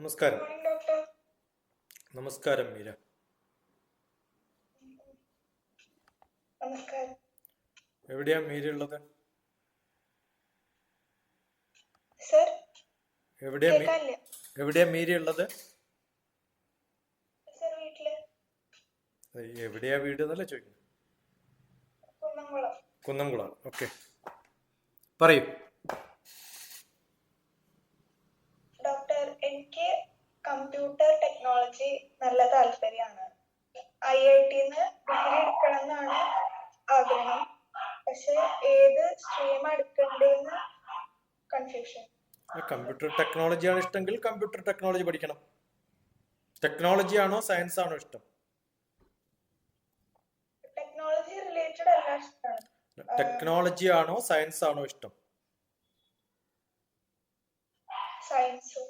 നമസ്കാരം. Morning doctor. നമസ്കാരം മീര. നമസ്കാരം എവിടെയാ മീര ഉള്ളത്? സർ. എവിടെയാ കേൾക്കാനില്ല എവിടെയാ മീര ഉള്ളത്? സർ. വീട്ടില് എവിടെയാ വീട് എന്നല്ലേ ചോദിക്കുന്നത്? കുന്നംകുളം. കുന്നംകുളം. ഓക്കെ, പറയൂ. ഡോക്ടർ, എനിക്ക് കമ്പ്യൂട്ടർ ടെക്നോളജി നല്ല താല്പര്യമാണ്. IIT-ന്ന് ഡിഗ്രി എടുക്കണം എന്നാണ് ആഗ്രഹം. പക്ഷെ ഏത് സ്ട്രീം എടുക്കണ്ടേന്ന് കൺഫ്യൂഷൻ. കമ്പ്യൂട്ടർ ടെക്നോളജി ആണ് ഇഷ്ടമെങ്കിൽ കമ്പ്യൂട്ടർ ടെക്നോളജി പഠിക്കണം. ടെക്നോളജി ആണോ സയൻസ് ആണോ ഇഷ്ടം? ടെക്നോളജി റിലേറ്റഡ് എല്ലാം ഇഷ്ടമാണ്. ടെക്നോളജി ആണോ സയൻസ് ആണോ ഇഷ്ടം? സയൻസ്.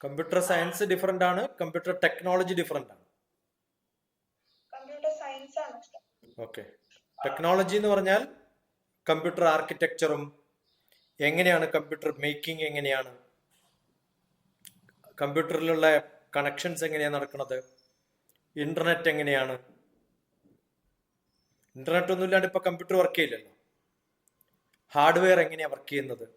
കമ്പ്യൂട്ടർ സയൻസ് ഡിഫറെന്റ് ആണ്, കമ്പ്യൂട്ടർ ടെക്നോളജി ഡിഫറെന്റ് ആണ്. കമ്പ്യൂട്ടർ സയൻസ് ആണ് ഇഷ്ടം. ഓക്കെ. ടെക്നോളജി എന്ന് പറഞ്ഞാൽ കമ്പ്യൂട്ടർ ആർക്കിടെക്ചറും എങ്ങനെയാണ് കമ്പ്യൂട്ടർ മേക്കിംഗ്, എങ്ങനെയാണ് കമ്പ്യൂട്ടറിലുള്ള കണക്ഷൻസ് എങ്ങനെയാണ് നടക്കുന്നത്, ഇന്റർനെറ്റ് എങ്ങനെയാണ്. ഇന്റർനെറ്റ് ഒന്നും ഇല്ലാണ്ട് ഇപ്പൊ കമ്പ്യൂട്ടർ വർക്ക് ചെയ്യില്ലല്ലോ. ഹാർഡ്വെയർ എങ്ങനെയാണ് വർക്ക് ചെയ്യുന്നത്,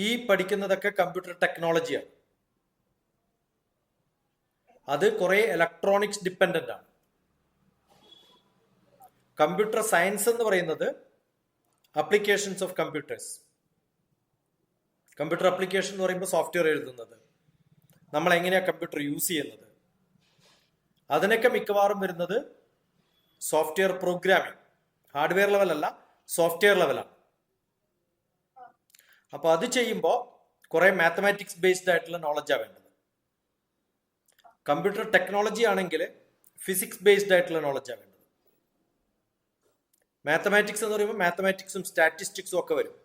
ഈ പഠിക്കുന്നതൊക്കെ കമ്പ്യൂട്ടർ ടെക്നോളജിയാണ്. അത് കുറെ ഇലക്ട്രോണിക്സ് ഡിപ്പെൻഡന്റ് ആണ്. കമ്പ്യൂട്ടർ സയൻസ് എന്ന് പറയുന്നത് applications of computers. Computer application എന്ന് പറയുമ്പോൾ സോഫ്റ്റ്വെയർ എഴുതുന്നത്, നമ്മൾ എങ്ങനെയാ കമ്പ്യൂട്ടർ യൂസ് ചെയ്യുന്നത്, അതിനൊക്കെ മിക്കവാറും വരുന്നത് സോഫ്റ്റ്വെയർ പ്രോഗ്രാമിംഗ്. ഹാർഡ്വെയർ ലെവൽ അല്ല, സോഫ്റ്റ്വെയർ ലെവലാണ്. അപ്പൊ അത് ചെയ്യുമ്പോൾ കുറെ മാത്തമാറ്റിക്സ് ബേസ്ഡ് ആയിട്ടുള്ള നോളജാണ് വേണ്ടത്. കമ്പ്യൂട്ടർ ടെക്നോളജി ആണെങ്കിൽ ഫിസിക്സ് ബേസ്ഡ് ആയിട്ടുള്ള നോളജാണ് വേണ്ടത്. മാത്തമാറ്റിക്സ് എന്ന് പറയുമ്പോൾ മാത്തമാറ്റിക്സും സ്റ്റാറ്റിസ്റ്റിക്സും ഒക്കെ വരും.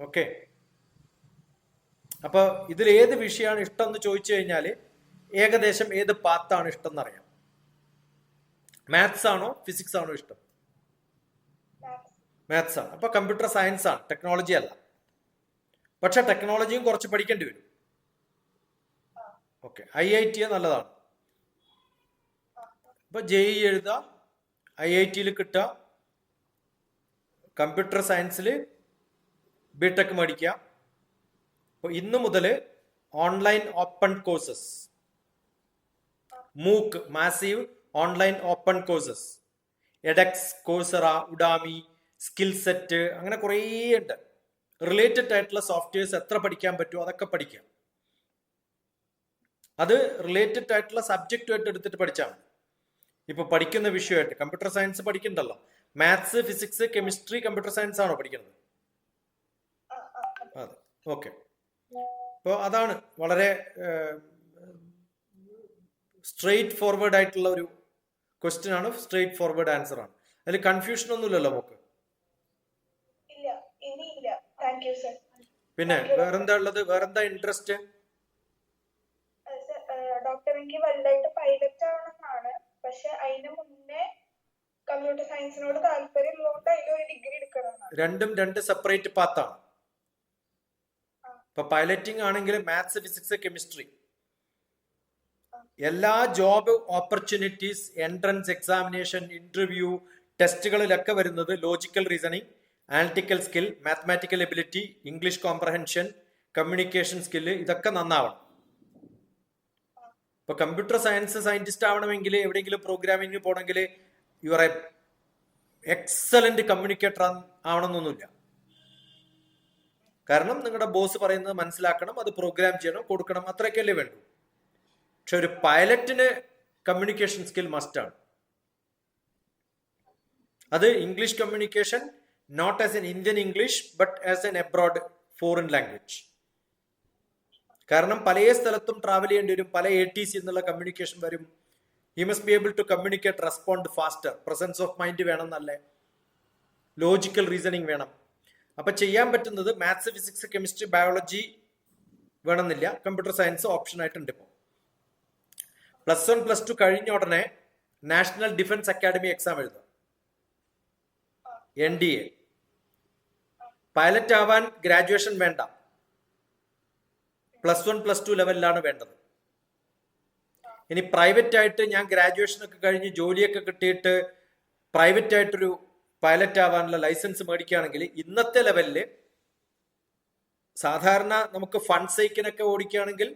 ഓക്കെ. അപ്പൊ ഇതിൽ ഏത് വിഷയമാണ് ഇഷ്ടം എന്ന് ചോദിച്ചു കഴിഞ്ഞാൽ ഏകദേശം ഏത് പാത്താണ് ഇഷ്ടം എന്നറിയാം. മാത്സ് ആണോ ഫിസിക്സ് ആണോ ഇഷ്ടം? മാത്സ് ആണ്. അപ്പൊ കമ്പ്യൂട്ടർ സയൻസ് ആണ്, ടെക്നോളജി അല്ല. പക്ഷെ ടെക്നോളജിയും കുറച്ച് പഠിക്കേണ്ടി വരും. ഓക്കെ. IIT നല്ലതാണ്. ഇപ്പൊ JEE എഴുതുക, IIT-യിൽ കിട്ടുക, കമ്പ്യൂട്ടർ സയൻസിൽ BTech മേടിക്കുക. അപ്പോൾ ഇന്ന് മുതൽ online open courses, MOOC, massive online open courses, edX, Coursera, Udemy, skill set, അങ്ങനെ കുറേ ഉണ്ട്. റിലേറ്റഡ് ആയിട്ടുള്ള സോഫ്റ്റ്വെയർസ് എത്ര പഠിക്കാൻ പറ്റുമോ അതൊക്കെ പഠിക്കാം. അത് റിലേറ്റഡ് ആയിട്ടുള്ള സബ്ജക്റ്റുമായിട്ട് എടുത്തിട്ട് പഠിച്ചാൽ മതി. ഇപ്പൊ പഠിക്കുന്ന വിഷയമായിട്ട് കമ്പ്യൂട്ടർ സയൻസ് പഠിക്കണ്ടല്ലോ. Maths, physics, chemistry, computer science ആണോ പഠിക്കുന്നത്? അതെ. ഓക്കെ. അപ്പോൾ അതാണ് വളരെ സ്ട്രെയിറ്റ് ഫോർവേഡ് ആയിട്ടുള്ള ഒരു ക്വസ്റ്റ്യൻ ആണ്, സ്ട്രെയിറ്റ് ഫോർവേഡ് ആൻസർ ആണ്. അതിൽ കൺഫ്യൂഷൻ ഒന്നുമില്ലല്ലോ നമുക്ക്. പിന്നെ വേറെന്താ ഉള്ളത്? വേറെന്താ ഇൻട്രസ്റ്റ്? ഡോക്ടർ, എനിക്ക് വലുതായിട്ട് പൈലറ്റ് ആവണമെന്നാണ്. പക്ഷെ അതിന് മുന്നേ കമ്പ്യൂട്ടർ സയൻസിനോട് താല്പര്യം ഉള്ളതുകൊണ്ട് അതിലൊരു ഡിഗ്രി എടുക്കണം. രണ്ടും രണ്ട് സെപ്പറേറ്റ് പാത്താണ്. ഇപ്പൊ പൈലറ്റിംഗ് ആണെങ്കിൽ മാത്സ്, ഫിസിക്സ്, കെമിസ്ട്രി, എല്ലാ job opportunities, entrance examination, interview, ടെസ്റ്റുകളിലൊക്കെ വരുന്നത് logical reasoning, analytical skill, mathematical ability, English comprehension, communication skill, ഇതൊക്കെ നന്നാവണം. ഇപ്പൊ കമ്പ്യൂട്ടർ സയൻസ് സയന്റിസ്റ്റ് ആവണമെങ്കിൽ, എവിടെയെങ്കിലും പ്രോഗ്രാമിംഗ് പോകണമെങ്കിൽ you are a excellent communicator ആവണമെന്നൊന്നുമില്ല. കാരണം നിങ്ങളുടെ ബോസ് പറയുന്നത് മനസ്സിലാക്കണം, അത് പ്രോഗ്രാം ചെയ്യണം, കൊടുക്കണം, അത്രയൊക്കെയല്ലേ വേണ്ടൂ. പക്ഷെ ഒരു പൈലറ്റിന് കമ്മ്യൂണിക്കേഷൻ സ്കിൽ മസ്റ്റാണ്. അത് English communication, not as an Indian English but as an abroad foreign language. കാരണം പല സ്ഥലത്തും ട്രാവൽ ചെയ്യേണ്ടി വരും, പല ATC എന്നുള്ള കമ്മ്യൂണിക്കേഷൻ വരും. You must be able to communicate, respond faster, presence of mind വേണം, നല്ല ലോജിക്കൽ റീസണിങ് വേണം. അപ്പൊ ചെയ്യാൻ പറ്റുന്നത് മാത്സ്, ഫിസിക്സ്, കെമിസ്ട്രി, ബയോളജി വേണമെന്നില്ല. കമ്പ്യൂട്ടർ സയൻസ് ഓപ്ഷൻ ആയിട്ടുണ്ട്. ഇപ്പോൾ +1 +2 കഴിഞ്ഞ ഉടനെ നാഷണൽ ഡിഫൻസ് അക്കാഡമി എക്സാം എഴുതുക, NDA. പൈലറ്റ് ആവാൻ ഗ്രാജുവേഷൻ വേണ്ട, +1 +2 ലെവലിലാണ് വേണ്ടത്. ഇനി പ്രൈവറ്റ് ആയിട്ട് ഞാൻ ഗ്രാജുവേഷൻ ഒക്കെ കഴിഞ്ഞ് ജോലിയൊക്കെ കിട്ടിയിട്ട് പ്രൈവറ്റ് ആയിട്ടൊരു പൈലറ്റ് ആവാനുള്ള ലൈസൻസ് മേടിക്കുകയാണെങ്കിൽ ഇന്നത്തെ ലെവലില് സാധാരണ നമുക്ക് ഫണ്ട് സൈക്കിനൊക്കെ ഓടിക്കുകയാണെങ്കിൽ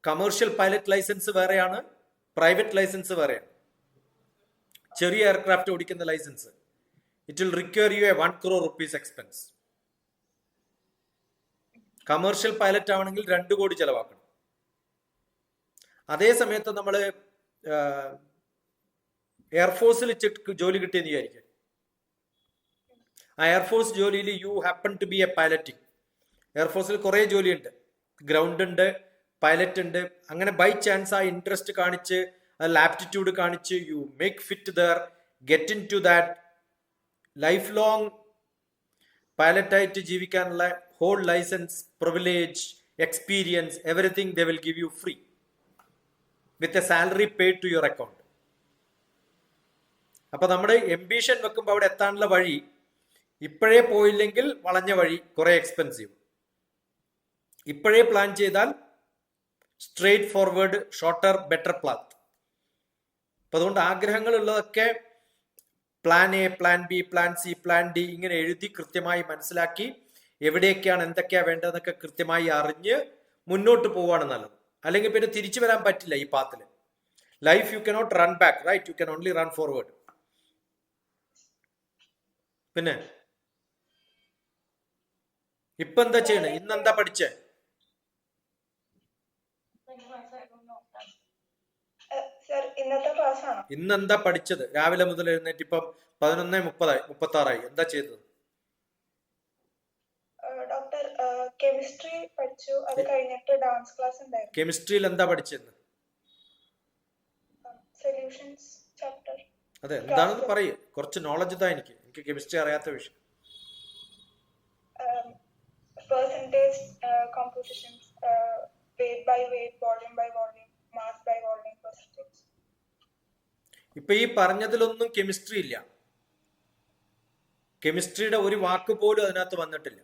കമേഴ്ഷ്യൽ പൈലറ്റ് ലൈസൻസ് വേറെയാണ്, പ്രൈവറ്റ് ലൈസൻസ് വേറെയാണ്. ചെറിയ എയർക്രാഫ്റ്റ് ഓടിക്കുന്ന licence it will require you a 1 crore rupees expense. Commercial pilot ആവണമെങ്കിൽ 2 കോടി ചെലവാക്കണം. അതേ സമയത്ത് നമ്മൾ എയർഫോഴ്സിൽ ജോലി കിട്ടിയെന്ന് വിചാരിക്കും. ആ എയർഫോഴ്സ് ജോലിയിൽ you happen to be a piloting. എയർഫോഴ്സിൽ കുറേ ജോലിയുണ്ട്, ഗ്രൗണ്ട് ഉണ്ട്, പൈലറ്റ് ഉണ്ട്. അങ്ങനെ ബൈ ചാൻസ് ആ ഇൻട്രസ്റ്റ് കാണിച്ച് ആപ്റ്റിറ്റ്യൂഡ് കാണിച്ച് you make fit there, get into that life long പൈലറ്റായിട്ട് ജീവിക്കാനുള്ള whole licence, privilege, experience, everything they will give you free with a salary paid to your account. അപ്പൊ നമ്മുടെ ambition വെക്കുമ്പോൾ അവിടെ എത്താനുള്ള വഴി ഇപ്പോഴേ പോയില്ലെങ്കിൽ വളഞ്ഞ വഴി, കുറെ എക്സ്പെൻസീവ്. ഇപ്പോഴേ പ്ലാൻ ചെയ്താൽ straightforward, shorter, better path. അപ്പൊ അതുകൊണ്ട് ആഗ്രഹങ്ങളുള്ളതൊക്കെ plan A, plan B, plan C, plan D ഇങ്ങനെ എഴുതി കൃത്യമായി മനസ്സിലാക്കി എവിടെയൊക്കെയാണ് എന്തൊക്കെയാ വേണ്ടതെന്നൊക്കെ കൃത്യമായി അറിഞ്ഞ് മുന്നോട്ട് പോവാണ് നല്ലത്. അല്ലെങ്കിൽ പിന്നെ തിരിച്ചു വരാൻ പറ്റില്ല ഈ പാത്തില്. Life you cannot run back, right? You can only run forward. പിന്നെ ഇപ്പൊ എന്താ ചെയ്യണേ? ഇന്നെന്താ പഠിച്ചേ? ഇന്നെന്താ പഠിച്ചത്? രാവിലെ മുതൽ എഴുന്നേറ്റ് ഇപ്പം 11:36 എന്താ ചെയ്തത്? ഡോക്ടർ കെമിസ്ട്രി പഠിച്ചു. അത് കഴിഞ്ഞിട്ട് ഡാൻസ് ക്ലാസ് ഉണ്ടായിരുന്നു. കെമിസ്ട്രിയിൽ എന്താ പഠിച്ചെന്ന്? Solutions chapter. അതെ, എന്താണെന്ന് പറയൂ. കുറച്ച് നോളജ് താ. എനിക്ക് കെമിസ്ട്രി അറിയാത്ത വിഷയം. Percentage compositions, weight by weight, volume by volume, mass by volume, percentage. ഇപ്പൊ ഈ പറഞ്ഞതിലൊന്നും കെമിസ്ട്രി ഇല്ല. കെമിസ്ട്രിയുടെ ഒരു വാക്ക് പോലും അതിനകത്ത് വന്നിട്ടില്ല.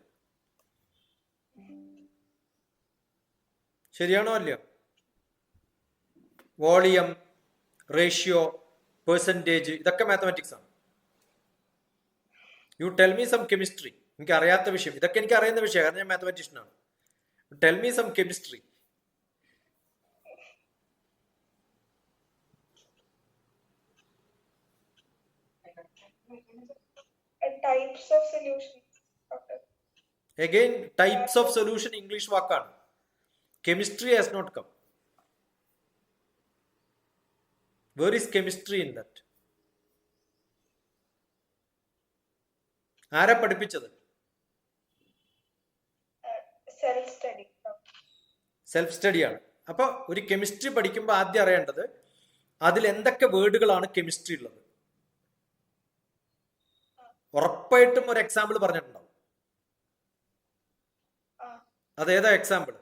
ശരിയാണോ അല്ലയോ? വോളിയം, റേഷ്യോ, പെർസെന്റേജ് ഇതൊക്കെ മാത്തമാറ്റിക്സ് ആണ്. You tell me some chemistry. എനിക്ക് അറിയാത്ത വിഷയം ഇതൊക്കെ എനിക്ക് അറിയുന്ന വിഷയം, കാരണം ഞാൻ മാത്തമാറ്റീഷ്യനാണ്. Tell me some chemistry. Types of solutions. Again, types of solution English വാക്കാണ്. Chemistry has not come. Where is chemistry in that? ആരാ പഠിപ്പിച്ചത്? Self study. സെൽഫ് സ്റ്റഡിയാണ്. അപ്പൊ ഒരു കെമിസ്ട്രി പഠിക്കുമ്പോൾ ആദ്യം അറിയേണ്ടത് അതിൽ എന്തൊക്കെ വേർഡുകളാണ് കെമിസ്ട്രി ഉള്ളത്. ഉറപ്പായിട്ടും ഒരു എക്സാമ്പിൾ പറഞ്ഞിട്ടുണ്ടാവും. അതേതാ example?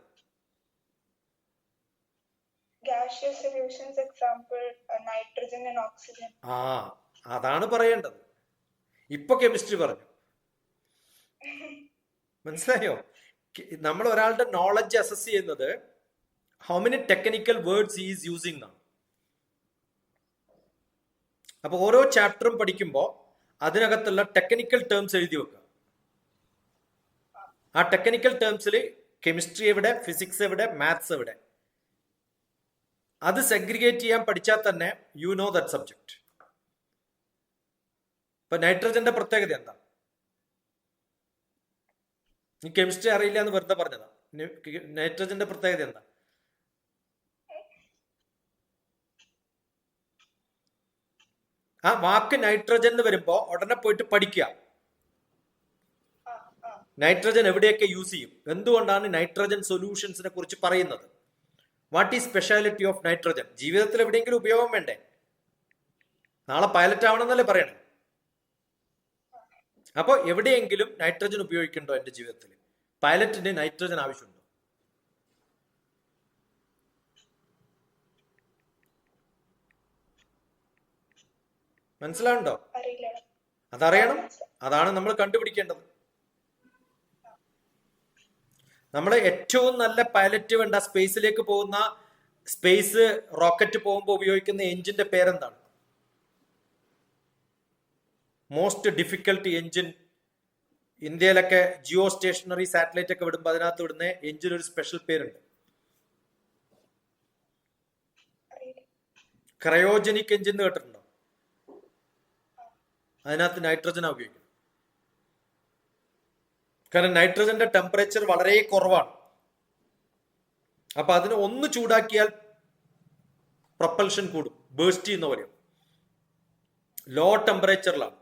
gaseous solutions example, nitrogen and oxygen. അതാണ് പറയേണ്ടത്. ഇപ്പൊ കെമിസ്ട്രി പറഞ്ഞു. മനസ്സിലായോ? നമ്മൾ ഒരാളുടെ നോളജ് അസസ് ചെയ്യുന്നത് how many technical words is using എന്നാണ്. അപ്പൊ ഓരോ ചാപ്റ്ററും പഠിക്കുമ്പോൾ അതിനകത്തുള്ള ടെക്നിക്കൽ ടേംസ് എഴുതി വെക്കുക. ആ ടെക്നിക്കൽ ടേംസിൽ കെമിസ്ട്രി എവിടെ, ഫിസിക്സ് എവിടെ, മാത്സ് എവിടെ, അത് സെഗ്രിഗേറ്റ് ചെയ്യാൻ പഠിച്ചാൽ തന്നെ യു നോ ദാറ്റ് സബ്ജക്ട്. ഇപ്പൊ നൈട്രജന്റെ പ്രത്യേകത എന്താ? ഈ കെമിസ്ട്രി അറിയില്ല എന്ന് വെറുതെ പറഞ്ഞതാ. നൈട്രജന്റെ പ്രത്യേകത എന്താ? ആ വാക്ക് നൈട്രജൻ എന്ന് വരുമ്പോ ഉടനെ പോയിട്ട് പഠിക്കുക. നൈട്രജൻ എവിടെയൊക്കെ യൂസ് ചെയ്യും, എന്തുകൊണ്ടാണ് നൈട്രജൻ സൊല്യൂഷൻസിനെ കുറിച്ച് പറയുന്നത്, what is speciality of nitrogen. ജീവിതത്തിൽ എവിടെയെങ്കിലും ഉപയോഗം വേണ്ടേ? നാളെ പൈലറ്റ് ആവണമെന്നല്ലേ പറയണേ. അപ്പൊ എവിടെയെങ്കിലും നൈട്രജൻ ഉപയോഗിക്കണ്ടോ എന്റെ ജീവിതത്തിൽ? പൈലറ്റിന് നൈട്രജൻ ആവശ്യമുണ്ടോ? മനസ്സിലാവുണ്ടോ? അതറിയണം. അതാണ് നമ്മൾ കണ്ടുപിടിക്കേണ്ടത്. നമ്മൾ ഏറ്റവും നല്ല പൈലറ്റ് വേണ്ട സ്പേസിലേക്ക് പോകുന്ന സ്പേസ് റോക്കറ്റ് പോകുമ്പോൾ ഉപയോഗിക്കുന്ന എഞ്ചിന്റെ പേരെന്താണ്? Most difficult engine. ഇന്ത്യയിലൊക്കെ ജിയോ സ്റ്റേഷനറി സാറ്റലൈറ്റ് ഒക്കെ വിടുമ്പോൾ അതിനകത്ത് വിടുന്ന എഞ്ചിന് ഒരു സ്പെഷ്യൽ പേരുണ്ട്. ക്രയോജനിക് എഞ്ചിൻ കേട്ടിട്ടുണ്ടോ? അതിനകത്ത് നൈട്രജനാണ് ഉപയോഗിക്കുന്നത്. കാരണം നൈട്രജന്റെ ടെമ്പറേച്ചർ വളരെ കുറവാണ്. അപ്പൊ അതിനെ ഒന്ന് ചൂടാക്കിയാൽ പ്രൊപ്പൽഷൻ കൂടും, ബേസ്റ്റ് ചെയ്യുന്ന പോലെയും. ലോ ടെമ്പറേച്ചറിലാണ്.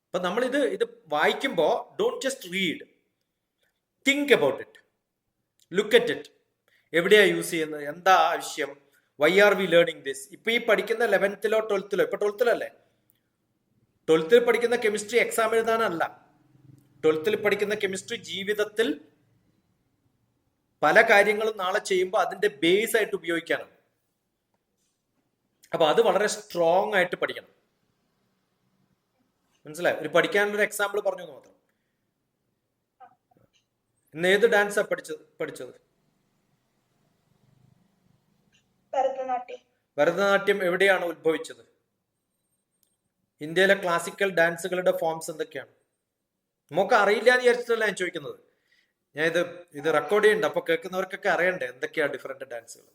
അപ്പൊ നമ്മൾ ഇത് വായിക്കുമ്പോ don't just read, think about it, look at it. എവിടെയാ യൂസ് ചെയ്യുന്നത്, എന്താ ആവശ്യം, why are we learning this. ഇപ്പൊ ഈ പഠിക്കുന്ന 11th-ലോ 12th-ലോ, ഇപ്പൊ 12th-ലല്ലേ, 12th-ൽ പഠിക്കുന്ന കെമിസ്ട്രി എക്സാം എഴുതാനല്ല. 12th-ൽ പഠിക്കുന്ന കെമിസ്ട്രി ജീവിതത്തിൽ പല കാര്യങ്ങളും നാളെ ചെയ്യുമ്പോൾ അതിന്റെ ബേസ് ആയിട്ട് ഉപയോഗിക്കാനാണ്. അപ്പൊ അത് വളരെ സ്ട്രോങ് ആയിട്ട് പഠിക്കണം. മനസ്സിലായോ? ഒരു പഠിക്കാനുള്ള എക്സാമ്പിൾ പറഞ്ഞു എന്ന് മാത്രം. ഇന്ന് ഏത് ഡാൻസാ പഠിച്ചത്? ഭരതനാട്യം എവിടെയാണ് ഉത്ഭവിച്ചത്? ഇന്ത്യയിലെ ക്ലാസിക്കൽ ഡാൻസുകളുടെ ഫോംസ് എന്തൊക്കെയാണ്? നമുക്ക് അറിയില്ല എന്ന് വിചാരിച്ചിട്ടല്ല ഞാൻ ചോദിക്കുന്നത്. ഞാൻ ഇത് റെക്കോർഡ് ചെയ്യുന്നുണ്ട്, അപ്പൊ കേൾക്കുന്നവർക്കൊക്കെ അറിയണ്ടേ എന്തൊക്കെയാ ഡിഫറെന്റ് ഡാൻസുകൾ.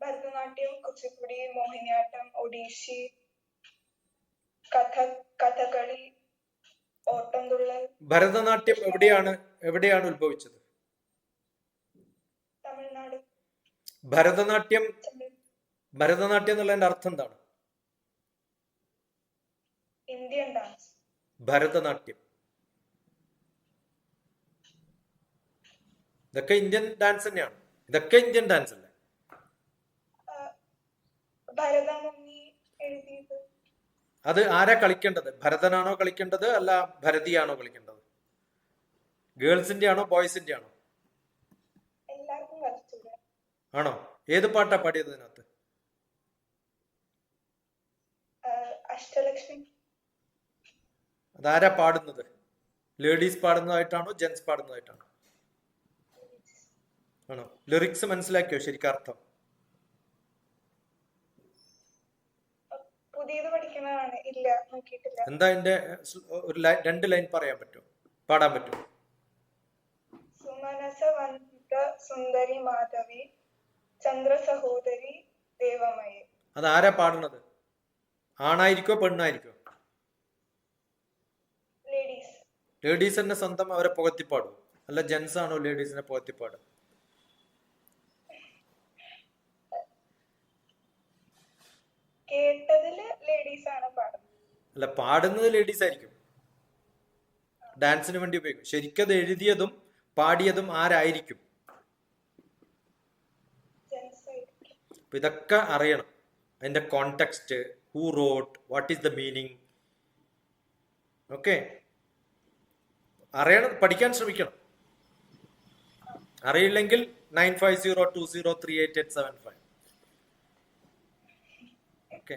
ഭരതനാട്യം, കുച്ചിപ്പുടി, മോഹിനിയാട്ടം, ഒഡീഷി, കഥകളി, ഓട്ടംതുള്ളൽ. ഭരതനാട്യം എവിടെയാണ് ഉത്ഭവിച്ചത്? തമിഴ്നാട്. ഭരതനാട്യം എന്നുള്ളതിന്റെ അർത്ഥം എന്താണ്? Indian dance. ഭരതനാട്യം ഇതൊക്കെ ഇന്ത്യൻ ഡാൻസ് തന്നെയാണ്. ഇതൊക്കെ ഇന്ത്യൻ ഡാൻസ് അല്ലേ? അത് ആരാ കളിക്കേണ്ടത്? ഭരതനാണോ കളിക്കേണ്ടത്, അല്ല ഭരതിയാണോ കളിക്കേണ്ടത്? ഗേൾസിന്റെ ആണോ ബോയ്സിന്റെ ആണോ? ആണോ? ഏത് പാട്ടാ പാടിയത് ഇതിനകത്ത്? അഷ്ടലക്ഷ്മി. അതാരാ പാടുന്നത്? ലേഡീസ് പാടുന്നതായിട്ടാണോ ജെന്റ്സ് പാടുന്നതായിട്ടാണോ? ആണോ? ലിറിക്സ് മനസ്സിലാക്കിയോ ശരിക്കും അർത്ഥം? പുതിയത് പഠിക്കുന്നതാണ്. ഇല്ല, നോക്കിയിട്ടില്ല. എന്താ അതിന്റെ ഒരു 2 ലൈൻ പറയാൻ പറ്റുമോ, പാടാൻ പറ്റുമോ? സുമനസ വന്ദിത സുന്ദരി മാധവി ചന്ദ്ര സഹോദരി ദേവമയി. അത് ആരാ പാടുന്നത്? ആണായിരിക്കോ പെണ്ണായിരിക്കോ? ലേഡീസ് തന്നെ സ്വന്തം അവരെ പുകത്തിപ്പാടും, അല്ല ജെന്റ്സ് ആണോ ലേഡീസിനെ പുകത്തിപ്പാടും? കേട്ടതില് ലേഡീസ് ആണ് പാടുന്നത്. അല്ല, പാടുന്നത് ലേഡീസ് ആയിരിക്കും, ഡാൻസിന് വേണ്ടി ഉപയോഗിക്കും. ശരിക്കത് എഴുതിയതും പാടിയതും ആരായിരിക്കും? അപ്പൊ ഇതൊക്കെ അറിയണം, അതിന്റെ context, who wrote, what is the meaning. Okay, അറിയണം, പഠിക്കാൻ ശ്രമിക്കണം. അറിയില്ലെങ്കിൽ 9502038875. ഓക്കെ.